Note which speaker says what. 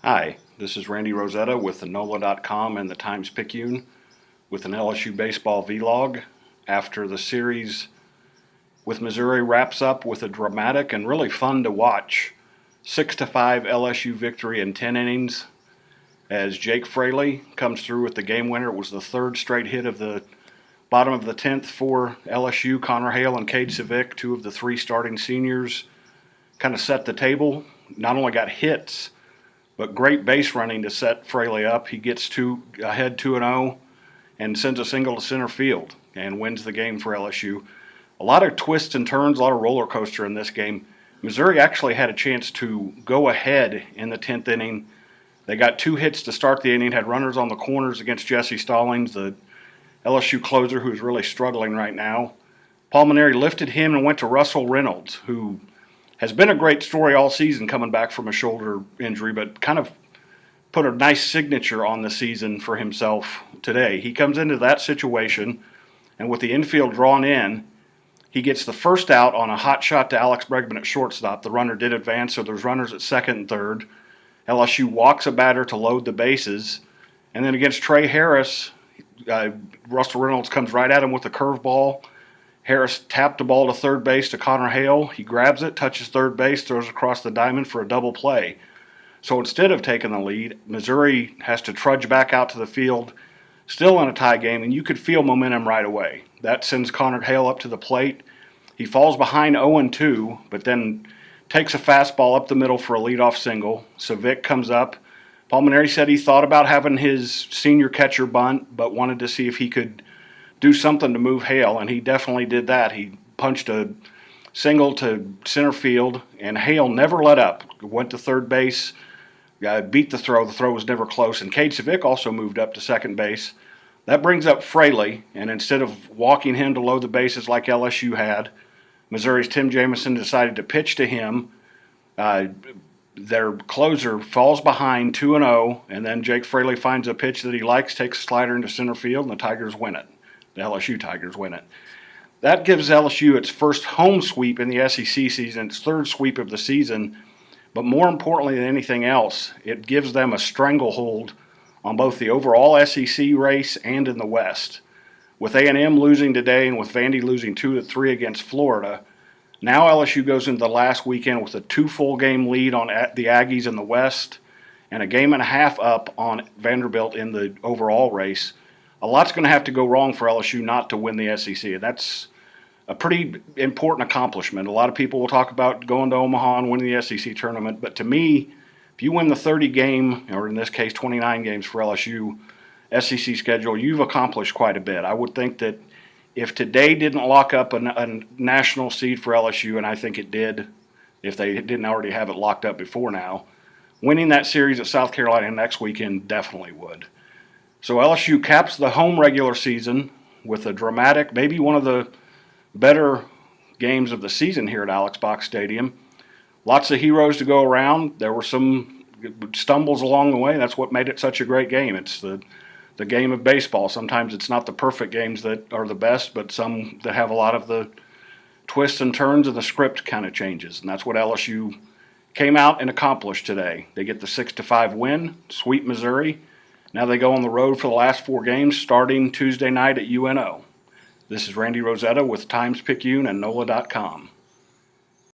Speaker 1: Hi, this is Randy Rosetta with the NOLA.com and the Times-Picayune with an LSU baseball vlog after the series with Missouri wraps up with a dramatic and really fun to watch 6-5 LSU victory in 10 innings as Jake Fraley comes through with the game winner. It was the third straight hit of the bottom of the 10th for LSU. Connor Hale and Cade Civic, two of the three starting seniors, kind of set the table. Not only got hits, but great base running to set Fraley up. He gets ahead 2-0 and sends a single to center field and wins the game for LSU. A lot of twists and turns, a lot of roller coaster in this game. Missouri actually had a chance to go ahead in the 10th inning. They got two hits to start the inning, had runners on the corners against Jesse Stallings, the LSU closer who's really struggling right now. Paul Mainieri lifted him and went to Russell Reynolds, who has been a great story all season coming back from a shoulder injury, but kind of put a nice signature on the season for himself today. He comes into that situation, and with the infield drawn in, he gets the first out on a hot shot to Alex Bregman at shortstop. The runner did advance, so there's runners at second and third. LSU walks a batter to load the bases, and then against Trey Harris, Russell Reynolds comes right at him with a curveball. Harris tapped the ball to third base to Connor Hale. He grabs it, touches third base, throws across the diamond for a double play. So instead of taking the lead, Missouri has to trudge back out to the field, still in a tie game, and you could feel momentum right away. That sends Connor Hale up to the plate. He falls behind 0-2, but then takes a fastball up the middle for a leadoff single. Civic comes up. Paul Mainieri said he thought about having his senior catcher bunt, but wanted to see if he could do something to move Hale, and he definitely did that. He punched a single to center field, and Hale never let up. Went to third base, beat the throw. The throw was never close, and Cade Civic also moved up to second base. That brings up Fraley, and instead of walking him to load the bases like LSU had, Missouri's Tim Jamison decided to pitch to him. Their closer falls behind 2-0, and then Jake Fraley finds a pitch that he likes, takes a slider into center field, and the Tigers win it. The LSU Tigers win it. That gives LSU its first home sweep in the SEC season, its third sweep of the season. But more importantly than anything else, it gives them a stranglehold on both the overall SEC race and in the West. With A&M losing today and with Vandy losing 2-3 against Florida, now LSU goes into the last weekend with a 2 full game lead on the Aggies in the West and a game and a half up on Vanderbilt in the overall race. A lot's going to have to go wrong for LSU not to win the SEC, and that's a pretty important accomplishment. A lot of people will talk about going to Omaha and winning the SEC tournament, but to me, if you win the 30-game, or in this case 29 games for LSU SEC schedule, you've accomplished quite a bit. I would think that if today didn't lock up a national seed for LSU, and I think it did if they didn't already have it locked up before now, winning that series at South Carolina next weekend definitely would. So LSU caps the home regular season with a dramatic, maybe one of the better games of the season here at Alex Box Stadium. Lots of heroes to go around. There were some stumbles along the way. That's what made it such a great game. It's the game of baseball. Sometimes it's not the perfect games that are the best, but some that have a lot of the twists and turns and the script kind of changes. And that's what LSU came out and accomplished today. They get the 6-5 win, sweep Missouri. Now they go on the road for the last 4 games, starting Tuesday night at UNO. This is Randy Rosetta with Times-Picayune and NOLA.com.